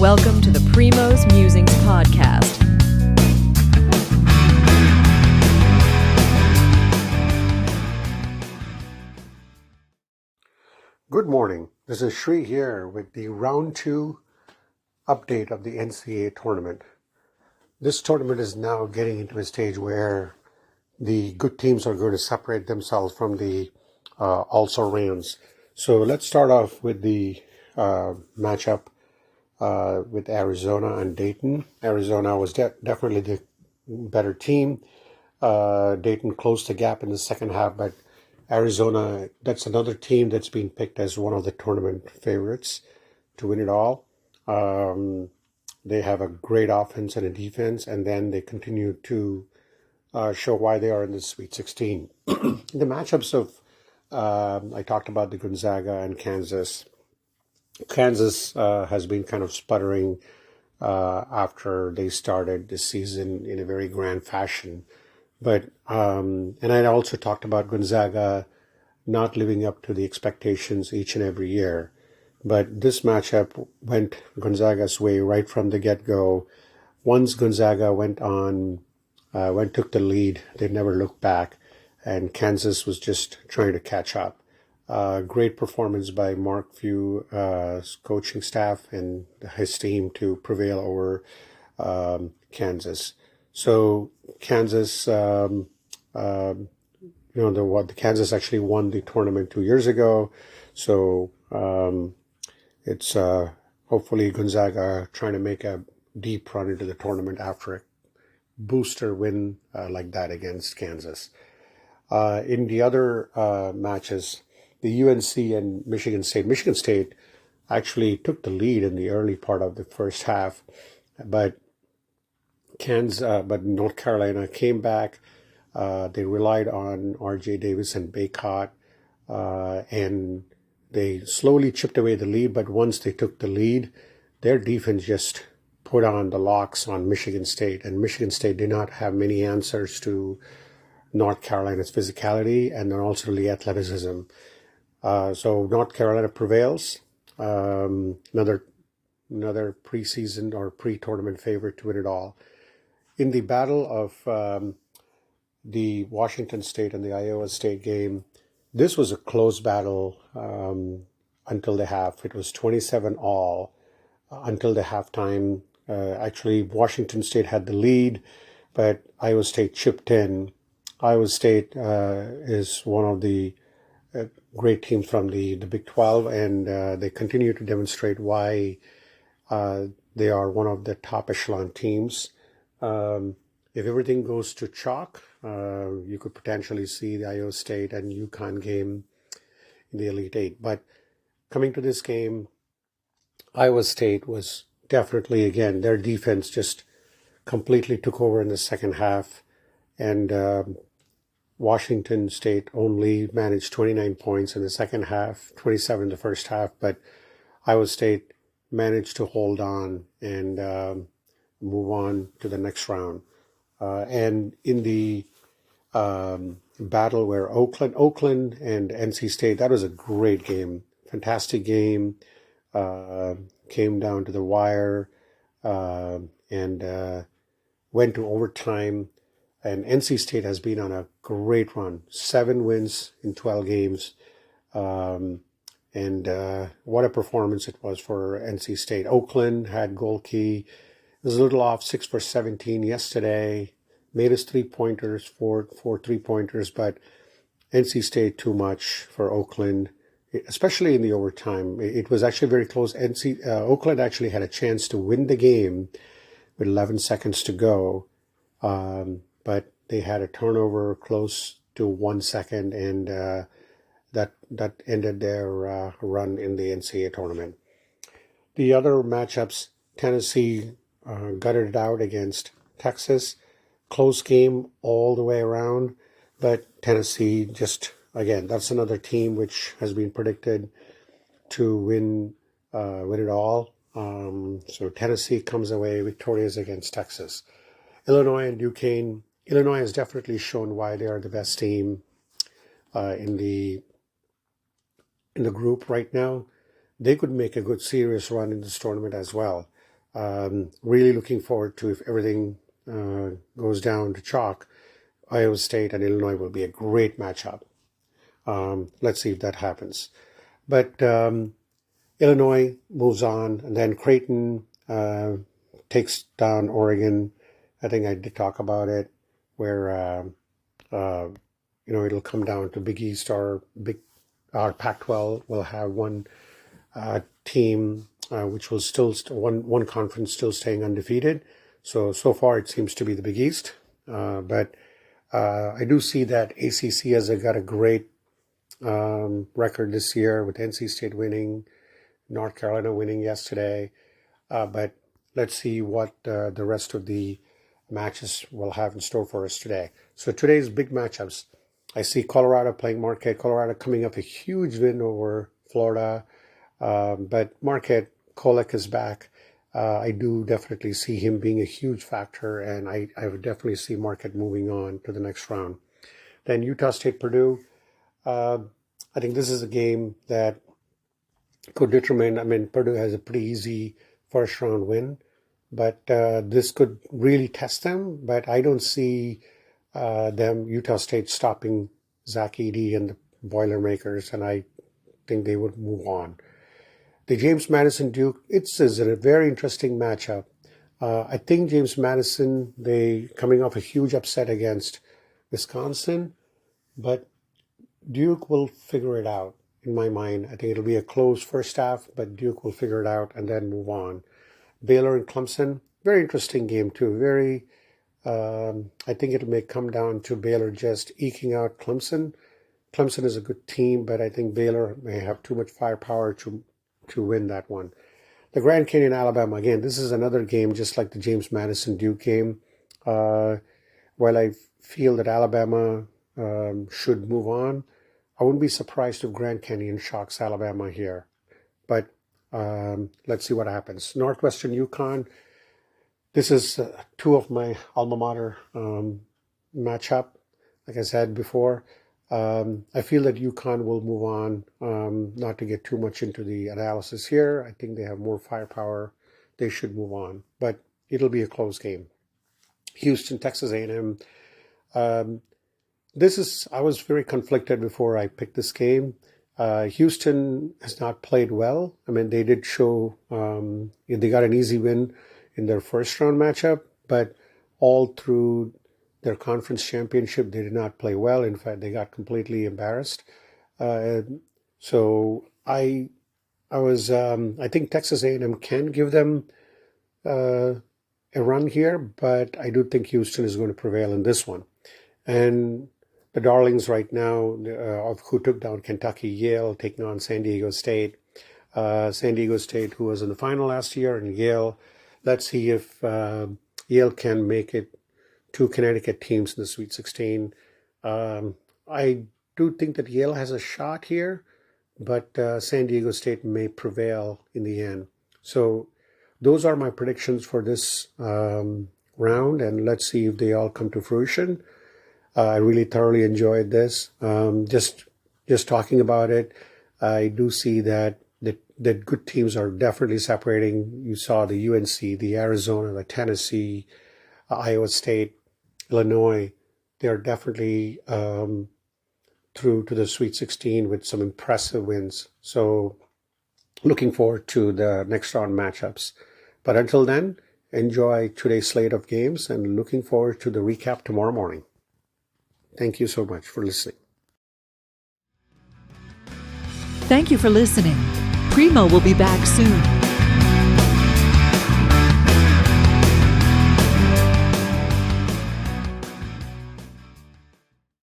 Welcome to the Primo's Musings podcast. Good morning. This is Shri here with the round 2 update of the NCAA tournament. This tournament is now getting into a stage where the good teams are going to separate themselves from the also rounds. So let's start off with the matchup with Arizona and Dayton. Arizona was definitely the better team. Dayton closed the gap in the second half, but Arizona, that's another team that's been picked as one of the tournament favorites to win it all. They have a great offense and a defense, and then they continue to show why they are in the Sweet 16. The matchups of, I talked about the Gonzaga and Kansas. Kansas has been kind of sputtering after they started this season in a very grand fashion. But, and I also talked about Gonzaga not living up to the expectations each and every year. But this matchup went Gonzaga's way right from the get-go. Once Gonzaga took the lead, they never looked back, and Kansas was just trying to catch up. Great performance by Mark Few's coaching staff and his team to prevail over Kansas. So Kansas, Kansas actually won the tournament 2 years ago. So it's hopefully Gonzaga trying to make a deep run into the tournament after a booster win like that against Kansas. In the other matches, the UNC and Michigan State. Michigan State actually took the lead in the early part of the first half, but North Carolina came back. They relied on R.J. Davis and Baycott, and they slowly chipped away the lead. But once they took the lead, their defense just put on the locks on Michigan State, and Michigan State did not have many answers to North Carolina's physicality and then also the athleticism. So North Carolina prevails. Another preseason or pre-tournament favorite to win it all. In the battle of the Washington State and the Iowa State game, this was a close battle until the half. It was 27-all until the halftime. Actually, Washington State had the lead, but Iowa State chipped in. Iowa State is one of the great teams from the Big 12, and they continue to demonstrate why they are one of the top echelon teams. If everything goes to chalk, you could potentially see the Iowa State and UConn game in the Elite Eight. But coming to this game, Iowa State was definitely, again, their defense just completely took over in the second half. And Washington State only managed 29 points in the second half, 27 in the first half. But Iowa State managed to hold on and move on to the next round. And in the battle where Oakland and NC State, that was a great game, fantastic game, came down to the wire and went to overtime. And NC State has been on a great run, 7 wins in 12 games. And what a performance it was for NC State. Oakland had goal key. It was a little off, 6 for 17 yesterday. Made us 3-pointers, four 3-pointers, but NC State too much for Oakland, especially in the overtime. It was actually very close. Oakland actually had a chance to win the game with 11 seconds to go, but they had a turnover close to 1 second, and that ended their run in the NCAA tournament. The other matchups, Tennessee gutted it out against Texas. Close game all the way around, but Tennessee just, again, that's another team which has been predicted to win it all. So Tennessee comes away victorious against Texas. Illinois and Duquesne. Illinois has definitely shown why they are the best team in the group right now. They could make a good serious run in this tournament as well. Really looking forward to, if everything goes down to chalk, Iowa State and Illinois will be a great matchup. Let's see if that happens. But Illinois moves on, and then Creighton takes down Oregon. I think I did talk about it, where it'll come down to Big East or Pac-12 will have one team which will still one conference still staying undefeated. So far it seems to be the Big East, but I do see that ACC has got a great record this year, with NC State winning, North Carolina winning yesterday. But let's see what the rest of the matches will have in store for us today. So today's big matchups, I see Colorado playing Marquette. Colorado coming up a huge win over Florida. But Marquette, Kolek is back. I do definitely see him being a huge factor, and I would definitely see Marquette moving on to the next round. Then Utah State, Purdue. I think this is a game that could determine. I mean, Purdue has a pretty easy first round win, but this could really test them. But I don't see Utah State, stopping Zach Edey and the Boilermakers, and I think they would move on. The James Madison Duke, it's a very interesting matchup. I think James Madison, they coming off a huge upset against Wisconsin, but Duke will figure it out, in my mind. I think it'll be a close first half, but Duke will figure it out and then move on. Baylor and Clemson, very interesting game too. I think it may come down to Baylor just eking out Clemson. Clemson is a good team, but I think Baylor may have too much firepower to win that one. The Grand Canyon, Alabama, again, this is another game just like the James Madison Duke game. While I feel that Alabama should move on, I wouldn't be surprised if Grand Canyon shocks Alabama here. But let's see what happens. Northwestern, UConn. This is two of my alma mater matchup. Like I said before, I feel that UConn will move on. Not to get too much into the analysis here. I think they have more firepower. They should move on. But it'll be a close game. Houston, Texas A&M. I was very conflicted before I picked this game. Houston has not played well. I mean, they did show, they got an easy win in their first round matchup, but all through their conference championship, they did not play well. In fact, they got completely embarrassed. So I think Texas A&M can give them a run here, but I do think Houston is going to prevail in this one. And the darlings right now, of who took down Kentucky, Yale, taking on San Diego State. San Diego State, who was in the final last year, and Yale. Let's see if Yale can make it two Connecticut teams in the Sweet 16. I do think that Yale has a shot here, but San Diego State may prevail in the end. So those are my predictions for this round, and let's see if they all come to fruition. I really thoroughly enjoyed this. Just talking about it, I do see that good teams are definitely separating. You saw the UNC, the Arizona, the Tennessee, Iowa State, Illinois. They're definitely through to the Sweet 16 with some impressive wins. So looking forward to the next round matchups. But until then, enjoy today's slate of games and looking forward to the recap tomorrow morning. Thank you so much for listening. Thank you for listening. Primo will be back soon.